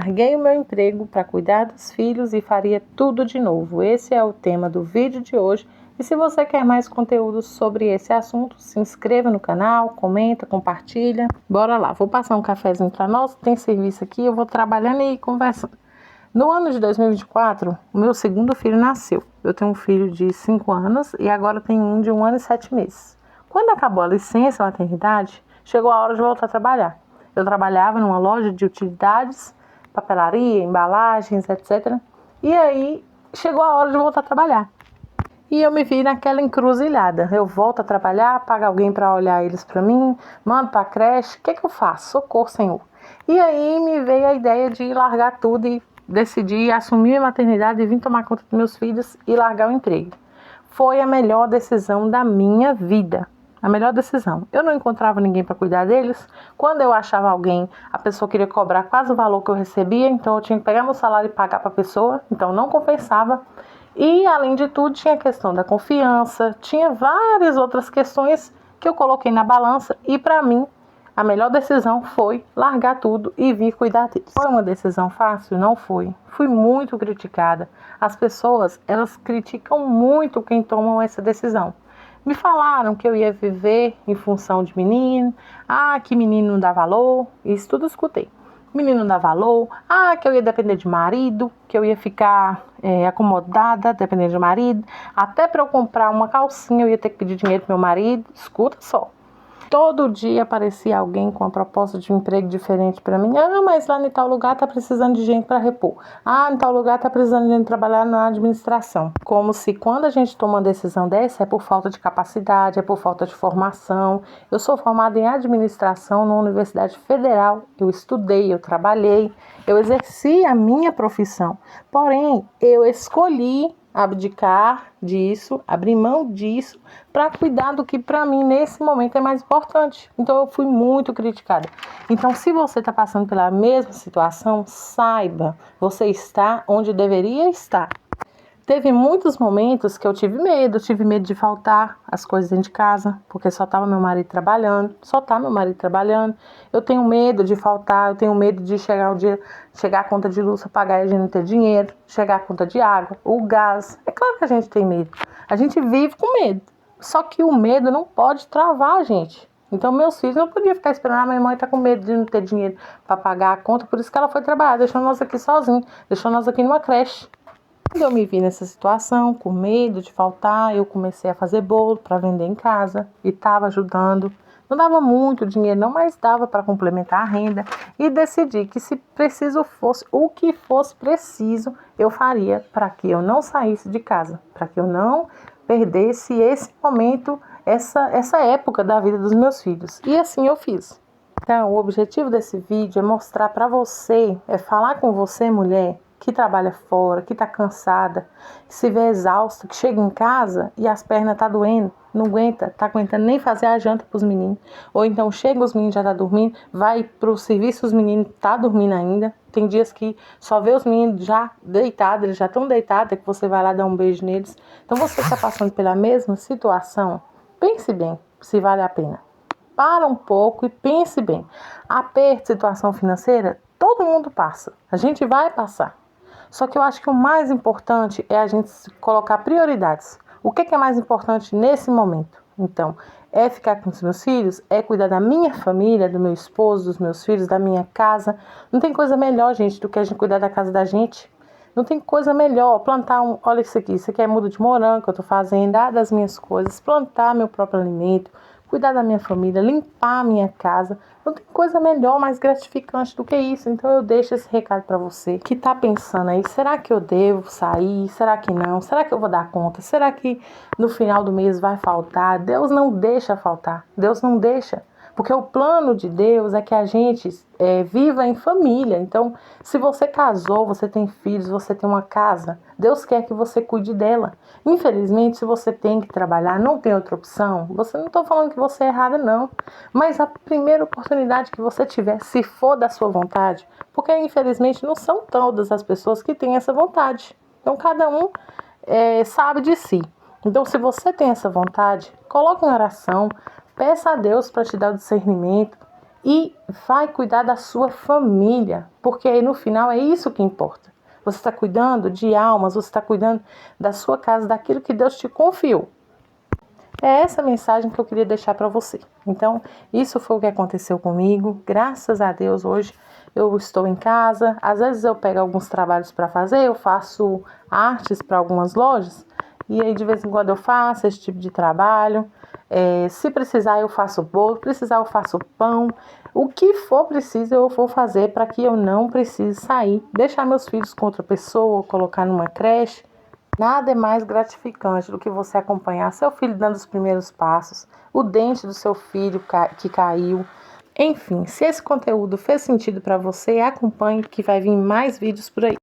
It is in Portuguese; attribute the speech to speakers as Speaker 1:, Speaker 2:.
Speaker 1: larguei o meu emprego para cuidar dos filhos e faria tudo de novo. Esse é o tema do vídeo de hoje. E se você quer mais conteúdo sobre esse assunto, se inscreva no canal, comenta, compartilha. Bora lá, vou passar um cafezinho para nós, tem serviço aqui, eu vou trabalhando e conversando. No ano de 2024, o meu segundo filho nasceu. Eu tenho um filho de 5 anos e agora tenho um de 1 ano e 7 meses. Quando acabou a licença maternidade, chegou a hora de voltar a trabalhar. Eu trabalhava numa loja de utilidades, papelaria, embalagens, etc. E aí chegou a hora de voltar a trabalhar. E eu me vi naquela encruzilhada. Eu volto a trabalhar, pago alguém para olhar eles para mim, mando para a creche. O que eu faço? Socorro, Senhor. E aí me veio a ideia de largar tudo e decidi assumir a maternidade e vim tomar conta dos meus filhos e largar o emprego. Foi a melhor decisão da minha vida. A melhor decisão. Eu não encontrava ninguém para cuidar deles. Quando eu achava alguém, a pessoa queria cobrar quase o valor que eu recebia, então eu tinha que pegar meu salário e pagar para a pessoa, então não compensava. E, além de tudo, tinha a questão da confiança, tinha várias outras questões que eu coloquei na balança e, para mim, a melhor decisão foi largar tudo e vir cuidar deles. Foi uma decisão fácil? Não foi. Fui muito criticada. As pessoas, elas criticam muito quem tomam essa decisão. Me falaram que eu ia viver em função de menino, que menino não dá valor, isso tudo eu escutei. Menino não dá valor, que eu ia depender de marido, que eu ia ficar acomodada, dependendo de marido. Até para eu comprar uma calcinha eu ia ter que pedir dinheiro pro meu marido, escuta só. Todo dia aparecia alguém com uma proposta de um emprego diferente para mim. Mas lá em tal lugar tá precisando de gente para repor. Em tal lugar tá precisando de gente trabalhar na administração. Como se quando a gente toma uma decisão dessa é por falta de capacidade, é por falta de formação. Eu sou formada em administração na Universidade Federal. Eu estudei, eu trabalhei, eu exerci a minha profissão. Porém, eu escolhi abdicar disso, abrir mão disso para cuidar do que para mim nesse momento é mais importante. Então eu fui muito criticada. Então se você está passando pela mesma situação, saiba, você está onde deveria estar. Teve muitos momentos que eu tive medo de faltar as coisas dentro de casa, porque só estava meu marido trabalhando, Eu tenho medo de faltar, eu tenho medo de chegar a conta de luz, pagar e a gente não ter dinheiro, chegar a conta de água, o gás. É claro que a gente tem medo, a gente vive com medo, só que o medo não pode travar a gente. Então meus filhos não podiam ficar esperando, minha mãe está com medo de não ter dinheiro para pagar a conta, por isso que ela foi trabalhar, deixou nós aqui sozinhos, deixou nós aqui numa creche. Quando eu me vi nessa situação, com medo de faltar, eu comecei a fazer bolo para vender em casa e estava ajudando. Não dava muito dinheiro não, mas dava para complementar a renda. E decidi que se preciso fosse, o que fosse preciso, eu faria para que eu não saísse de casa. Para que eu não perdesse esse momento, essa época da vida dos meus filhos. E assim eu fiz. Então, o objetivo desse vídeo é mostrar para você, é falar com você, mulher, que trabalha fora, que está cansada, que se vê exausta, que chega em casa e as pernas tá doendo, não aguenta, tá aguentando nem fazer a janta para os meninos. Ou então chega, os meninos já tá dormindo, vai pro serviço, os meninos tá dormindo ainda. Tem dias que só vê os meninos já deitados, eles já estão deitados, é que você vai lá dar um beijo neles. Então você está passando pela mesma situação, pense bem se vale a pena. Para um pouco e pense bem. Aperto, situação financeira, todo mundo passa. A gente vai passar. Só que eu acho que o mais importante é a gente colocar prioridades. O que é mais importante nesse momento? Então, é ficar com os meus filhos, é cuidar da minha família, do meu esposo, dos meus filhos, da minha casa. Não tem coisa melhor, gente, do que a gente cuidar da casa da gente. Não tem coisa melhor. Plantar olha isso aqui é mudo de morango que eu estou fazendo, dar das minhas coisas, plantar meu próprio alimento, cuidar da minha família, limpar a minha casa. Não tem coisa melhor, mais gratificante do que isso. Então eu deixo esse recado para você que está pensando aí, será que eu devo sair? Será que não? Será que eu vou dar conta? Será que no final do mês vai faltar? Deus não deixa faltar. Deus não deixa. Porque o plano de Deus é que a gente viva em família. Então, se você casou, você tem filhos, você tem uma casa, Deus quer que você cuide dela. Infelizmente, se você tem que trabalhar, não tem outra opção, não estou falando que você é errada, não. Mas a primeira oportunidade que você tiver, se for da sua vontade, porque infelizmente não são todas as pessoas que têm essa vontade. Então, cada um sabe de si. Então, se você tem essa vontade, coloque em oração, peça a Deus para te dar o discernimento e vai cuidar da sua família, porque no final é isso que importa. Você está cuidando de almas, você está cuidando da sua casa, daquilo que Deus te confiou. É essa mensagem que eu queria deixar para você. Então, isso foi o que aconteceu comigo. Graças a Deus, hoje eu estou em casa. Às vezes eu pego alguns trabalhos para fazer, eu faço artes para algumas lojas. E aí, de vez em quando, eu faço esse tipo de trabalho. Se precisar, eu faço bolo. Se precisar, eu faço pão. O que for preciso, eu vou fazer para que eu não precise sair, deixar meus filhos com outra pessoa, colocar numa creche. Nada é mais gratificante do que você acompanhar seu filho dando os primeiros passos, o dente do seu filho que caiu. Enfim, se esse conteúdo fez sentido para você, acompanhe que vai vir mais vídeos por aí.